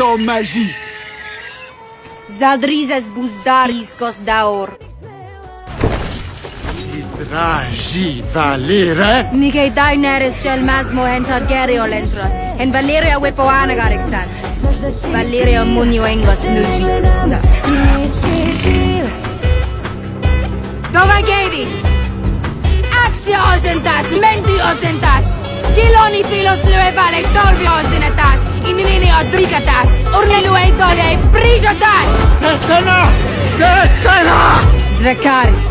endommagis. Zadrizes buzdaris daor. Dragi Valere. Mige Daenerys Gelmasmo en Targaryen lentros. En Valeria Wepoana Garixan. Valeria Munio Engos Nugis. Dove Gavis? Axio osentas, menti osentas. Kiloni filos luevale tolvio osenetas. Inini odricatas. Urniluei dole prijotas. Cesena! Cesena! Dracarys.